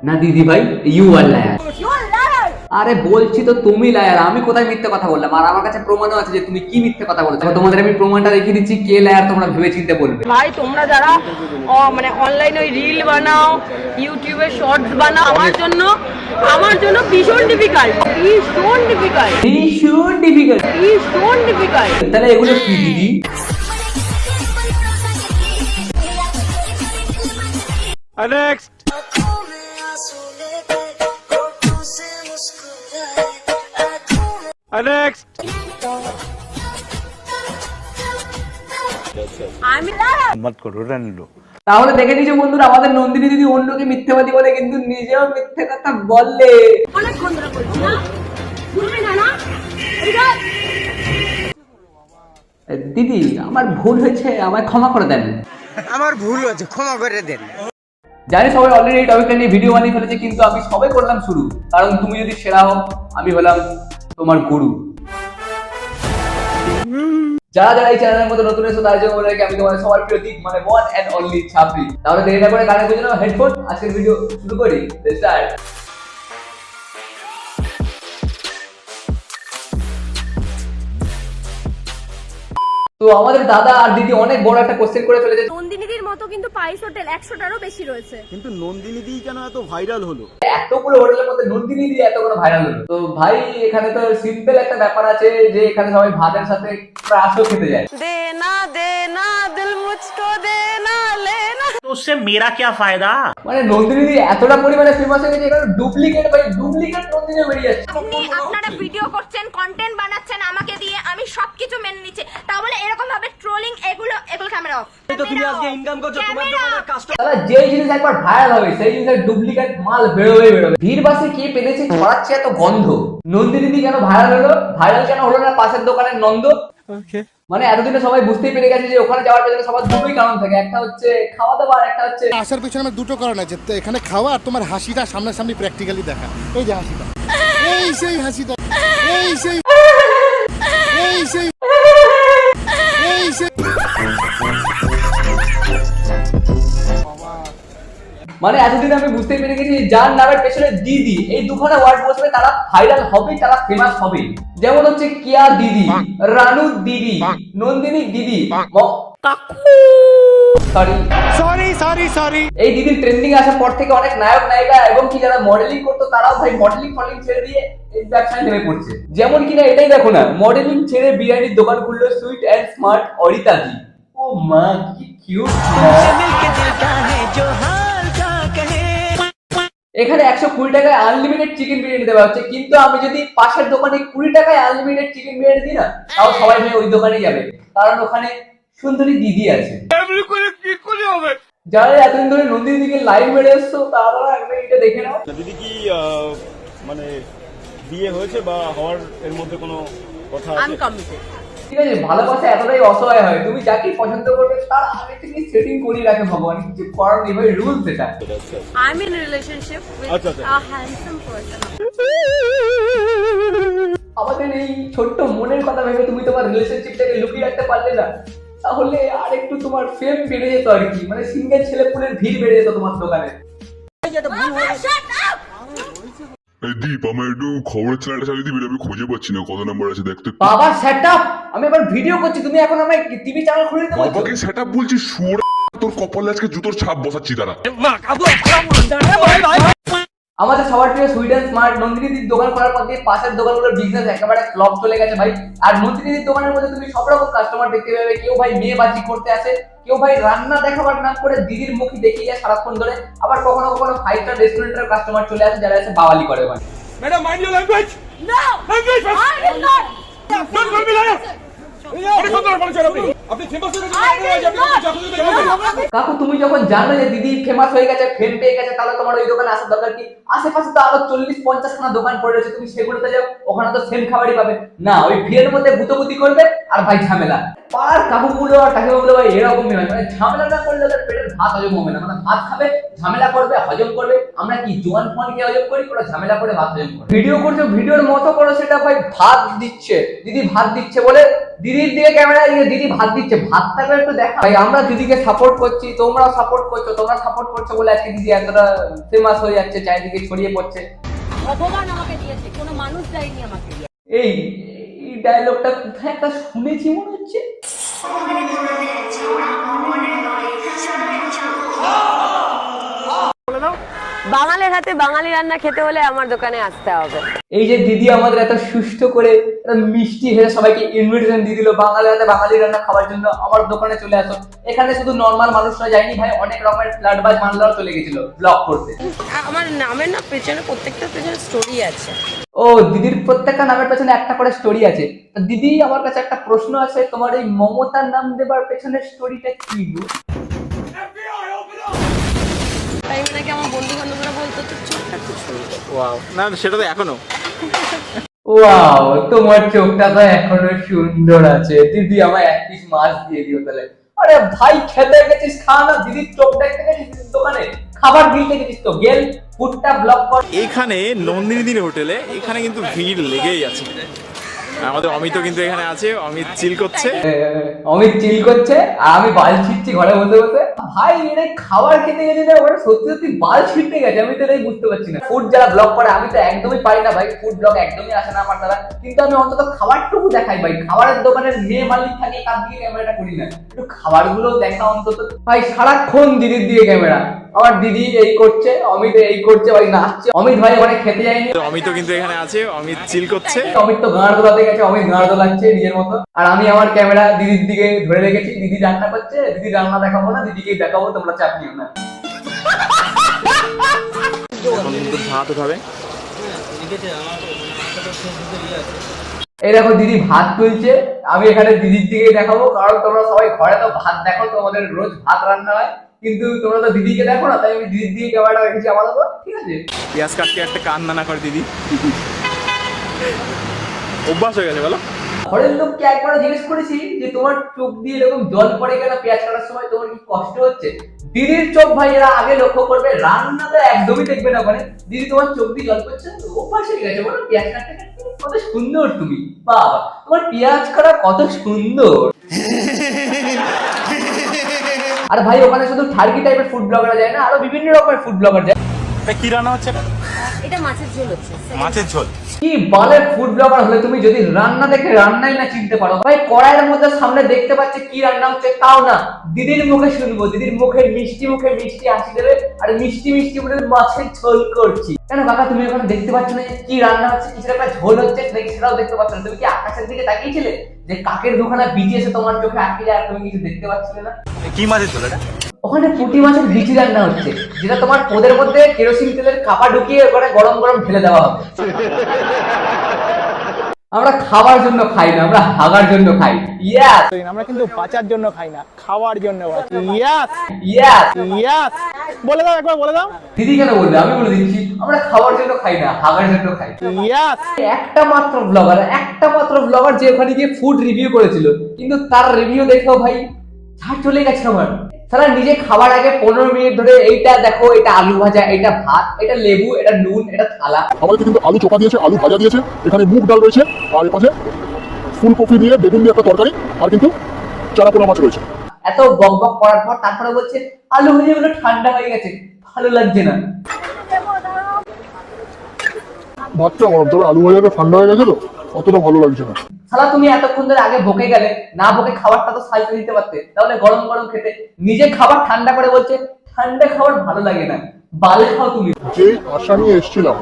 না দিদি ভাই, ইউ আর লায়ার। আরে বলছি তো তুমি লায়ার, আমি কোথায় মিথ্যে কথা বললাম? আর আমার কাছে প্রমাণও আছে যে তুমি কি মিথ্যে কথা বলেছো। তোমাদের আমি প্রমাণটা দেখিয়ে দিচ্ছি, কে লায়ার তোমরা ভেবে চিন্তে বলবে। ভাই তোমরা যারা মানে অনলাইনে ওই রিল বানাও, ইউটিউবে শর্টস বানাও, আমার জন্য ভীষণ ডিফিকাল্ট। তাহলে এগুলো কি দিদি? নেক্সট। नेक्स्ट। मत करो रन लो। তাহলে দেখে নিছো বন্ধুরা, আমাদের নন্দিনী দিদি অন্যকে মিথ্যাবাদী বলে কিন্তু নিজেও মিথ্যে কথা বললে। দিদি আমার ভুল হয়েছে, আমায় ক্ষমা করে দেন। আমার ভুল হয়েছে, ক্ষমা করে দেন। জানি সবাই অলরেডি এই টপিকটা নিয়ে ভিডিও বানিয়ে ফেলেছে, কিন্তু আমি সবাই করলাম শুরু, কারণ তুমি যদি সেরা হও আমি হলাম তোমার গুরু। যারা যারা এই চ্যানেলের মধ্যে নতুন এসো তার জন্য বলে রাখি, আমি তোমাদের সবার প্রিয় দিক মানে ওয়ান এন্ড অনলি ছাপরি। তাহলে দেরি না করে কানে বুঝে নাও হেডফোন, আজকের ভিডিও শুরু করি। স্টার্ট। তো আমাদের দাদা আর দিদি অনেক বড় একটা কোশ্চেন করে ফেলেছে। নন্দিনীদির মতো কিন্তু পাইস হোটেল 100টারও বেশি রয়েছে, কিন্তু নন্দিনীদি কেন এত ভাইরাল হলো? এতগুলো হোটেলের মধ্যে নন্দিনী দিয়ে এত কোনো ভাইরাল হলো? তো ভাই এখানে তো সিম্পল একটা ব্যাপার আছে যে এখানে সবাই ভাতের সাথে রাসও খেতে যায়। দেনা দিল মুঝকো দেনা লেনা। तो उससे मेरा क्या फायदा? মানে নন্দিনী দিয়ে এতটা পরিমাণে ফেমাস হয়ে গেছে, এখানে ডুপ্লিকেট নন্দিনী বেরিয়ে যাচ্ছে। আপনি আপনারা ভিডিও করছেন, কন্টেন্ট বানাচ্ছেন আমাকে দিয়ে, আমি সবকিছু মেনে নিচ্ছি, তা বলে এরকম ভাবে ট্রোলিং এগুলো ক্যামেরা অফ। তো তুমি আজকে ইনকাম করছো, তোমার দোকানের কাস্টমার। তাহলে যেই জিনিস একবার ভাইরাল হবে সেই জিনিসের ডুপ্লিকেট মাল বেরোবে। ভিড় বাসে কে পেলেছে ছড়াচ্ছে এত গন্ধ? নন্দিনী দি কেন ভাইরাল হলো? ভাইরাল কেন হলো না পাশের দোকানের নন্দ? মানে এতদিনে সবাই বুঝতেই পেরে গেছে যে ওখানে যাওয়ার পেছনে সবার দুটোই কারণ থাকে, একটা হচ্ছে খাওয়া দাওয়া, একটা হচ্ছে আসার পেছনে আমার দুটো কারণ আছে। তো এখানে খাওয়া আর তোমার হাসিটা সামনাসামনি প্র্যাকটিক্যালি দেখা। এই যে হাসিটা, এই সেই হাসিটা, এই সেই এই সেই এই সেই। মানে এতদিন আমি বুঝতেই পেরে গেছি যার নামের পেছনে দিদি এই দুখানা ওয়ার্ড বসবে তারা ভাইরাল হবে, তারা ফেমাস হবে। যেমন হচ্ছে কিয়া দিদি, রানু দিদি, নন্দিনী দিদি, সরি এই দিদির ট্রেন্ডিং আসার পর থেকে অনেক নায়ক নায়িকা এবং কি যারা মডেলিং করতো তারাও ভাই মডেলিং ছেড়ে দিয়ে এই ব্যবসায় নেমে পড়ছে। যেমন কিনা এটাই দেখো না, মডেলিং ছেড়ে বিরিয়ানির দোকান খুললো সুইট এন্ড স্মার্ট অরিতা দি। ও মা কি কিউট। এখানে 120 টাকায় আনলিমিটেড চিকেন বিরিয়ানি দেওয়া হচ্ছে, কিন্তু আমি যদি পাশের দোকানে 20 টাকায় আনলিমিটেড চিকেন বিরিয়ানি দিই না, তাও সবাই মিলে ওই দোকানেই যাবে, কারণ ওখানে সুন্দরী দিদি আছে। যারা এতদিন ধরে নন্দিনী দিকে লাইভ মেরে এসছো তারা একবার এটা দেখে নাও। দিদি কি মানে বিয়ে হয়েছে বা হওয়ার এর মধ্যে কোনো কথা আছে? আমি কমিটেড। ঠিক আছে, ভালোবাসা এতটাই অসহায় হয়, তুমি যাকে পছন্দ করবে তার আগে থেকে সেটিং করিয়ে রাখে ভগবান, কিছু করার নেই ভাই, রুলস এটা। I'm in a relationship with a handsome person. আমাদের এই ছোট্ট মনের কথা ভেবে তুমি তোমার রিলেশনশিপটাকে লুকিয়ে রাখতে পারলে না, তাহলে আর একটু তোমার ফেম বেড়ে যেত আর কি, মানে সিঙ্গেল ছেলেপুলের ভিড় বেড়ে যেত তোমার দোকানে। দীপ আমার একটু খবরের চ্যানেলটা চালিয়ে দিবি, আমি খুঁজে পাচ্ছি না কত নাম্বার আছে দেখতে। বাবা সেট আপ, আমি আবার ভিডিও করছি, তুমি এখন আমায় টিভি চ্যানেল খুলে দিতে বলছো? বাবাকে সেট আপ বলছি, শুয়োর তোর কপালে আজকে জুতোর ছাপ বসাচ্ছি তারা। আমাদের সবার প্রিয় সুইট এন্ড স্মার্ট নন্দিনী দিদির দোকান করার পর দিয়ে পাশের দোকানগুলোর বিজনেস একেবারে ফ্লপ চলে গেছে ভাই। আর নন্দিনী দিদির দোকানের মধ্যে তুমি সব রকম কাস্টমার দেখতে পাবে, কেউ ভাই মেয়ে বাজি করতে আসে, কেউ ভাই রান্না দেখাবার নাম করে দিদির মুখই দেখিয়ে যায় সারাক্ষণ ধরে, আবার কখনো কখনো 5 স্টার রেস্টুরেন্টের কাস্টমার চলে আসে যারা এসে বাওয়ালি করে ভাই। Madam mind your language. No, language I will not. Don't call me liar. অনেক সুন্দর বলেছেন আপনি ফেমাস হয়ে গেছেন। কাকু তুমি যখন জানো যে দিদি ফেমাস হয়ে গেছে, ফেম পেয়ে গেছে, তাহলে তোমার ওই দোকানে আসার দরকার কি? আশেপাশে তো আরো 40-50 খানা দোকান পড়ে রয়েছে, তুমি সেগুলোতে যাও, ওখানে তো সেম খাবারই পাবে না। ওই ভিড়ের মধ্যে গুতগুতি করবে আর ভাই ঝামেলা। পাড়ার কাকুগুলো আর কাকিমাগুলো ভাই এরকমই হয়, মানে ঝামেলা না করলে ওদের পেটের ভাত হজম হবে না, মানে ভাত খাবে ঝামেলা করবে হজম করবে। আমরা কি জোয়ান ফোন কি হজম করি, ওরা ঝামেলা করে ভাত হজম করে। ভিডিও করছো ভিডিওর মতো করো, সেটা ভাই ভাত দিচ্ছে দিদি, ভাত দিচ্ছে বলে দিদির দিকে ক্যামেরা দিয়ে দিদি ভাত দিচ্ছে, ভাতটাকে একটু দেখা। ভাই আমরা দিদিকে সাপোর্ট করছি, তোমরাও সাপোর্ট করছো, তোমরা সাপোর্ট করছো বলে আজকে দিদি এতটা ফেমাস হয়ে যাচ্ছে, চারিদিকে ছড়িয়ে পড়ছে। ভগবান আমাকে দিয়েছে, কোনো মানুষ দেয়নি আমাকে। এই ডায়লগটা কোথায় একটা শুনেছি মনে হচ্ছে। বাঙালির হাতে বাঙালি রান্না খেতে হলে আমার দোকানে আসতে হবে। এই যে দিদি আমাদের এত সুষ্ঠু করে এত মিষ্টি হয়ে সবাইকে ইনভিটেশন দিয়ে দিল বাঙালির হাতে বাঙালি রান্না খাওয়ার জন্য, আমার দোকানে চলে আসো। এখানে শুধু নর্মাল মানুষরা যায়নি ভাই, অনেক রকমের ফ্ল্যাটবাজ মানলাও চলে গেছিল ব্লগ করতে। আমার নামের না পেছনে, প্রত্যেকটা পেছনে স্টোরি আছে। ও দিদির প্রত্যেকটা নামের পেছনে একটা করে স্টোরি আছে। তো দিদি আমার কাছে একটা প্রশ্ন আছে, তোমার এই মমতার নাম দেবার পেছনের স্টোরিটা কি গো? তাই নাকি আমার বন্ধু বান্ধবরা বলতো তো চোখটা খুব সুন্দর। ওয়াও, না সেটা তো এখনো। ওয়াও, তোমার চোখটা তো এখনো সুন্দর আছে। দিদি আমায় এক পিস মাছ দিয়ে দিও তাহলে। আরে ভাই খেতে গেছিস, খা না। দিদির চোখ দেখতে গেছিস দোকানে, খাবার দিতে গেছিস তো গেল, ফুডটা ব্লক কর। এইখানে নন্দিনী দিন হোটেলে এখানে কিন্তু ভিড় লেগেই আছে। আমাদের অমিতও কিন্তু এখানে আছে, অমিত চিল করছে। অমিত চিল করছে আর আমি বাল ছিটছি ঘরে বসে বসে। ভাই এরা খাবার খেতে গেছে না, ওরা সত্যি সত্যি বাল ছিটতে গেছে। আমি তো এটাই বুঝতে পারছি না। ফুড যারা ব্লগ করে, আমি তো একদমই পারি না ভাই, ফুড ব্লগ একদমই আসে না আমার দ্বারা। কিন্তু আমি অন্তত খাবারটুকু দেখাই ভাই। খাবারের দোকানের মেয়ে মালিক থাকে, তার দিকে ক্যামেরাটা করি না, একটু খাবারগুলো দেখা অন্তত। ভাই সারাক্ষণ দিদির দিকে ক্যামেরা, আমার দিদি এই করছে, অমিত এই করছে, ভাই নাচছে। অমিত ভাই ওখানে খেতে যায়নি, অমিতও কিন্তু এখানে আছে, অমিত চিল করছে। অমিত তো গাঁড় দোলাতে গেছে, অমিত গাঁড় দোলাচ্ছে নিজের মতো। আর আমি আমার ক্যামেরা দিদির দিকে ধরে রেখেছি। দিদি রান্না করছে, দিদি রান্না দেখাবো না, দিদিকেই দেখাবো, তোমরা চাপ নিও না। এখন কিন্তু ভাত উঠাবে। এই দেখো দিদি ভাত তুলছে, আমি এখানে দিদির দিকেই দেখাবো, কারণ তোমরা সবাই ঘরে তো ভাত দেখো, তোমাদের রোজ ভাত রান্না হয়, কিন্তু তোমরা তো দিদিকে দেখো না, তাই আমি দিদির দিকে ক্যামেরাটা রেখেছি আপাতত, ঠিক আছে? পেঁয়াজ কাটতে একটা কান্না না করে দিদি, অভ্যাস হয়ে গেছে বলো। ঘরের লোককে একবার জিজ্ঞেস করেছি যে তোমার চোখ দিয়ে এরকম জল পড়ে কেন পেঁয়াজ কাটার সময়, তোমার কি কষ্ট হচ্ছে? দিদির চোখ ভাই এরা আগে লক্ষ্য করবে, রান্নাটা একদমই দেখবে না। মানে দিদি তোমার চোখ দিয়ে জল পড়ছে, অভ্যাস হয়ে গেছে বলো পেঁয়াজ কাটতে কাটতে। কত সুন্দর তুমি, বাবা তোমার পেঁয়াজ কাটা কত সুন্দর। আর ভাই ওখানে শুধু ঠার্কি টাইপের ফুড ব্লগার যায় না, আরো বিভিন্ন রকমের ফুড ব্লগার যায়। কি রান্না হচ্ছে? এটা মাছের ঝোল হচ্ছে। মাছের ঝোল। কি বালের ফুড ব্লগার হলে তুমি যদি রান্না দেখে রান্নাই না চিনতে পারো? ভাই কড়াইয়ের মধ্যে সামনে দেখতে পাচ্ছে কি রান্না হচ্ছে, তাও না দিদির মুখে শুনবো, দিদির মুখে মিষ্টি হাসি দেবে আর মিষ্টি মিষ্টি বলে মাছের ঝোল করছি। কেন কাকা তুমি ওখানে দেখতে পাচ্ছ না কি রান্না হচ্ছে, কিছু একটা ঝোল হচ্ছে নাকি সেটাও দেখতে পাচ্ছ না? তুমি কি আকাশের দিকে তাকিয়েছিলে যে কাকের দুখানা বিচি এসে তোমার চোখে আটকে যায় আর তুমি কিছু দেখতে পাচ্ছিলে না? কি মাছের ঝোল এটা? ওখানে পুঁটি মাছের বিচি রান্না হচ্ছে, যেটা তোমার পোদের মধ্যে কেরোসিন তেলের কাপা ঢুকিয়ে ওখানে গরম গরম ঢেলে দেওয়া হবে। আমরা খাবার জন্য খাই না, আমরা হাগার জন্য খাই। ইয়াস, আমরা কিন্তু বাঁচার জন্য খাই না, খাওয়ার জন্য বাঁচি। ইয়াস ইয়াস, ইয়াস, বলে দাও একবার, বলে দাও। দিদি কেন বলবে, আমি বলে দিচ্ছি, আমরা খাওয়ার জন্য খাই না, হাগার জন্য খাই। ইয়াস। একটা মাত্র ব্লগার যে ওখানে গিয়ে ফুড রিভিউ করেছিল, কিন্তু তার রিভিউ দেখেও ভাই ঝাড় চলে গেছে আমার। সারা নিজে খাবার আগে 15 মিনিট ধরে এইটা দেখো, এটা আলু ভাজা, এটা ভাত, এটা লেবু, এটা নুন, এটা থালা। আমাদেরকে কিন্তু আলু চোখা দিয়েছে, আলু ভাজা দিয়েছে, এখানে মুগ ডাল রয়েছে, আর এপাশে ফুলকপি দিয়ে বেগুন দিয়ে একটা তরকারি, আর কিন্তু চারা পোনা মাছ রয়েছে। এত বকবক করার পর তারপরে বলছে আলু ভাজাগুলো ঠান্ডা হয়ে গেছে, ভালো লাগছে না। ভাতটা গরম, তবে আলু ভাজাটা ঠান্ডা হয়ে গেছে তো অতটা ভালো লাগছে না। শালা তুমি এতক্ষণ ধরে আগে বকে গেলে, না বকে খাবারটা তো সাইজে দিতে পারতে, তাহলে গরম গরম খেতে। নিজে খাবার ঠান্ডা করে বলছে ঠান্ডা খাবার ভালো লাগে না, বাল খাও তুমি। যে আশা নিয়ে এসেছিলাম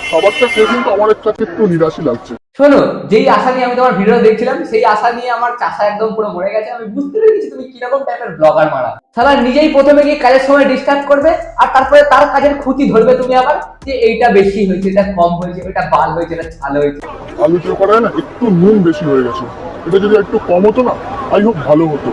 খাবারটা খেয়ে কিন্তু আমার একটু নিরাশই লাগছে। শোনো, যেই আশা নিয়ে আমি তোমার ভিডিও দেখছিলাম, সেই আশা নিয়ে আমার চাষা একদম পুরো মরে গেছে। আমি বুঝতে পেরেছি তুমি কিরকম টাইপের ব্লগার মারা। শালা নিজেই প্রথমে গিয়ে কাজের সময় ডিস্টার্ব করবে, আর তারপরে তার কাজের ক্ষতি ধরবে তুমি আবার, যে এইটা বেশি হয়েছে, এটা কম হয়েছে, এটা বাল হয়েছে, এটা ছাল হয়েছে। আলু চোখাটায় না একটু নুন বেশি হয়ে গেছে, এটা যদি একটু কম হতো না আই হোপ ভালো হতো।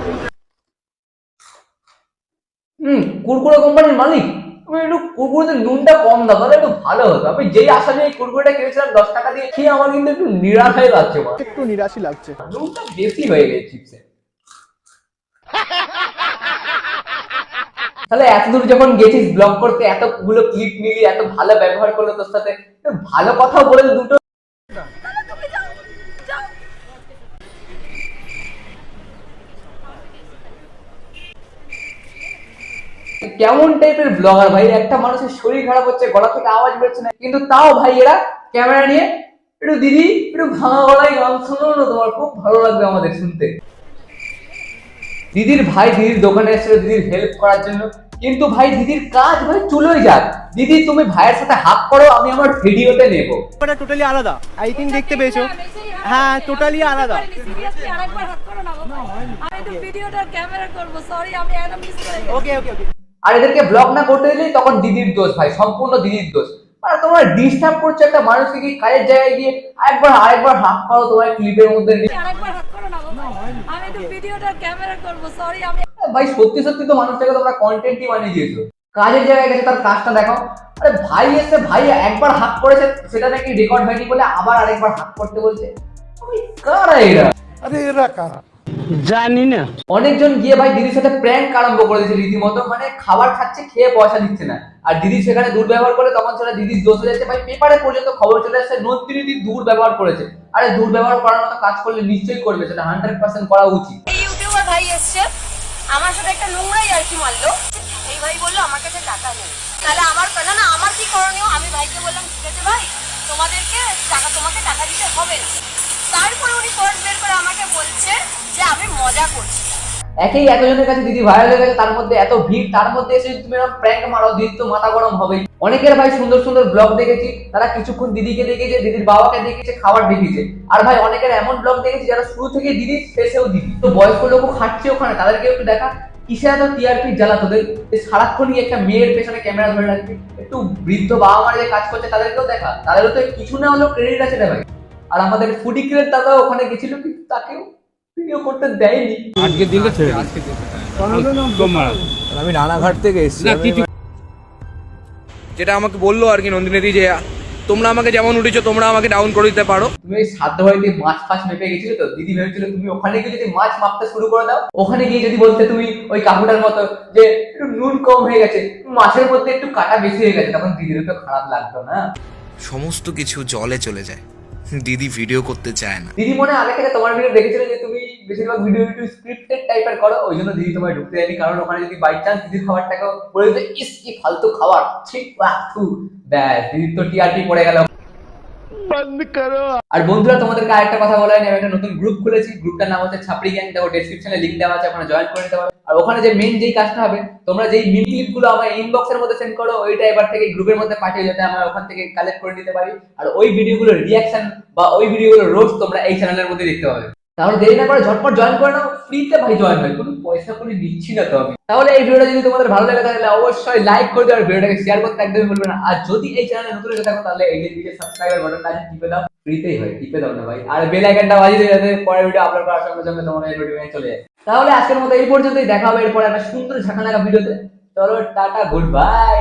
কুরকুরে কোম্পানির মালিক, তুমি একটু কুরকুরেতে নুনটা কম দাও, তাহলে একটু ভালো হতো। আমি যেই আশা নিয়ে কুরকুরেটা কিনেছিলাম 10 টাকা দিয়ে, খেয়ে আমার কিন্তু একটু নিরাশ হয়ে লাগছে, একটু নিরাশই লাগছে, নুনটা বেশি হয়ে গেছে চিপসে। তাহলে এতদূর যখন গেছিস ব্লগ করতে, এতগুলো ক্লিপ নিলি, এত ভালো ব্যবহার করলো তোর সাথে, ভালো কথা বলে দুটো। কেমন টাইপের ব্লগার ভাই, একটা মানুষের শরীর খারাপ হচ্ছে, গলা থেকে আওয়াজ বেরোচ্ছে না, কিন্তু তাও ভাই এরা ক্যামেরা নিয়ে একটু দিদি একটু ভাঙা গলায় গান শোনো না, তোমার খুব ভালো লাগবে আমাদের শুনতে। দিদির ভাই দিদির দোকানে এসেছিল দিদির হেল্প করার জন্য, কিন্তু ভাই দিদির কাজ ভাই চুলোই যাক, দিদি তুমি ভাইয়ের সাথে হাত করো, আমি আমার ভিডিওতে নেব। এটা টোটালি আলাদা, আই থিঙ্ক দেখতে পেয়েছো। হ্যাঁ টোটালি আলাদা। ওকে ওকে ওকে। আর এদেরকে ব্লগ না করতে দিলেই তখন দিদির দোষ ভাই, সম্পূর্ণ দিদির দোষ। আর তোমরা ডিস্টার্ব করছো একটা মানুষকে, কি কাজের জায়গায় গিয়ে আরেকবার হাত করো তোমার ক্লিপের মধ্যে। ভাই সত্যি সত্যি তো মানুষটাকে তোমরা কন্টেন্টই বানিয়ে দিয়েছো, কাজের জায়গায় গেছে তার কাজটা দেখাও। আরে ভাই এসে ভাই একবার হাত করেছে, সেটা নাকি রেকর্ড হয়নি বলে আবার আরেকবার হাত করতে বলছে। কারা এরা? আরে এরা কারা? জানি না। অনেকজন গিয়ে ভাই দিদির সাথে প্র্যাঙ্ক আরম্ভ করে দিয়েছে রীতিমতো, মানে খাবার খাচ্ছে খেয়ে পয়সা দিচ্ছে না, আর দিদি সেখানে দুর্ব্যবহার করে, তখন সেটা দিদির দোষ হয়ে যাচ্ছে। ভাই পেপারে পর্যন্ত খবর চলে আসছে নন্দিনী দিদি দুর্ব্যবহার করেছে। আরে দুর্ব্যবহার করার মতো কাজ করলে নিশ্চয়ই করবে, সেটা 100% করা উচিত। এই ইউটিউবার ভাই এসছে আমার সাথে একটা নোংরাই আর কি মারলো, এই ভাই বললো আমার কাছে টাকা নেই, তাহলে আমার না আমার কি করণীয়? আমি ভাইকে বললাম ঠিক আছে ভাই তোমাকে টাকা দিতে হবে না। তারপরে উনি পার্স বের করে আমাকে বলছে যে আমি মজা করছি। এতজনের কাছে দিদি ভাইরাল হয়ে গেছে, তার মধ্যে এত ভিড়, তার মধ্যে এসে তুমি এরকম প্র্যাঙ্ক মারো, দিদি তো মাথা গরম হবেই। অনেকের ভাই সুন্দর সুন্দর ব্লগ দেখেছি, তারা কিছুক্ষণ দিদিকে দেখেছে, দিদির বাবাকে দেখেছে, খাবার দেখেছে। আর ভাই অনেকের এমন ব্লগ দেখেছি যারা শুরু থেকে দিদি শেষেও দিদি। তো বয়স্ক লোকও খাচ্ছে ওখানে, তাদেরকে একটু দেখা কিসে এত টিআরপি জ্বালা তোদের, সারাক্ষণই একটা মেয়ের পেছনে ক্যামেরা ধরে রাখবে। একটু বৃদ্ধ বাবা মারা যে কাজ করছে তাদেরকেও দেখা, তাদেরও তো কিছু না হলেও ক্রেডিট আছে রে ভাই। আর আমাদের ফুডি ক্রেড দাদা ওখানে গেছিল, কিন্তু তাকেও ভিডিও করতে দেয়নি। আজকে দিলে ছেড়ে আমি রানাঘাট থেকে এসেছি, যেটা আমাকে বললো আর কি নন্দিনী যে তোমরা আমাকে যেমন উঠেছো তোমরা আমাকে ডাউন করে দিতে পারো। তুমি এই সাধ্য বাড়িতে মাছ ফাছ মেপে গেছিলে তো, দিদি ভেবেছিল তুমি ওখানে গিয়ে যদি মাছ মাপতে শুরু করে দাও, ওখানে গিয়ে যদি বলতে তুমি ওই কাকুটার মতো যে একটু নুন কম হয়ে গেছে, মাছের মধ্যে একটু কাটা বেশি হয়ে গেছে, তখন দিদির তো খারাপ লাগতো না? সমস্ত কিছু জলে চলে যায়, দিদি ভিডিও করতে চায় না। দিদি মনে আগে থেকে তোমার ভিডিও দেখেছিল যে তুমি বেশিরভাগ ভিডিও একটু স্ক্রিপ্টেড টাইপের করো, ওই জন্য দিদি তোমায় ঢুকতে দেয়নি। কারণ ওখানে যদি বাই চান্স দিদির খাবারটাকে বলে দিতে ইস কি ফালতু খাবার, ঠিক ব্যাস দিদির তো টিআরপি পড়ে গেল। আর বন্ধুরা তোমাদেরকে আরেকটা কথা বলা হয়নি, আমি একটা নতুন গ্রুপ খুলেছি, গ্রুপটার নাম হচ্ছে ছাপড়ি গ্যাং, দেখো ডেসক্রিপশনে লিংক দেওয়া আছে, ওখানে জয়েন করে নিতে পারো। আর ওখানে যে মেইন যেই কাজটা হবে, তোমরা যেই মিম ক্লিপ গুলো আমার ইনবক্সের মধ্যে সেন্ড করো, ওইটা এবার থেকে গ্রুপের মধ্যে পাঠিয়ে যাতে আমরা ওখান থেকে কালেক্ট করে নিতে পারি। আর ওই ভিডিওগুলোর রিঅ্যাকশন বা ওই ভিডিওগুলোর রোস্ট তোমরা এই চ্যানেলের মধ্যে দেখতে পাবে। তাহলে দেরি না করে ঝটপট জয়েন করে নাও, ফ্রিতে ভাই জয়েন হয়, কোনো পয়সা করে নিচ্ছি না তো আমি। তাহলে এই ভিডিওটা যদি তোমাদের ভালো লাগে তাহলে অবশ্যই লাইক করে দাও, আর ভিডিওটাকে শেয়ার করতে একদমই ভুলবে না। আর যদি এই চ্যানেলে নতুন হয়ে থাকো তাহলে এই যে নিচে সাবস্ক্রাইবার বাটনটা আছে টিপে দাও, ফ্রিতেই হয়, টিপে দাও না ভাই। আর বেল আইকনটা বাজিয়ে দিও যাতে পরের ভিডিও আপলোড করার সঙ্গে সঙ্গে তোমার এই নোটিফিকেশন চলে যায়। তাহলে আজকের মতো এই পর্যন্তই, দেখা হবে এরপর একটা সুন্দর ঝাঁকা লাগা ভিডিওতে। চলো টাটা, গুড বাই।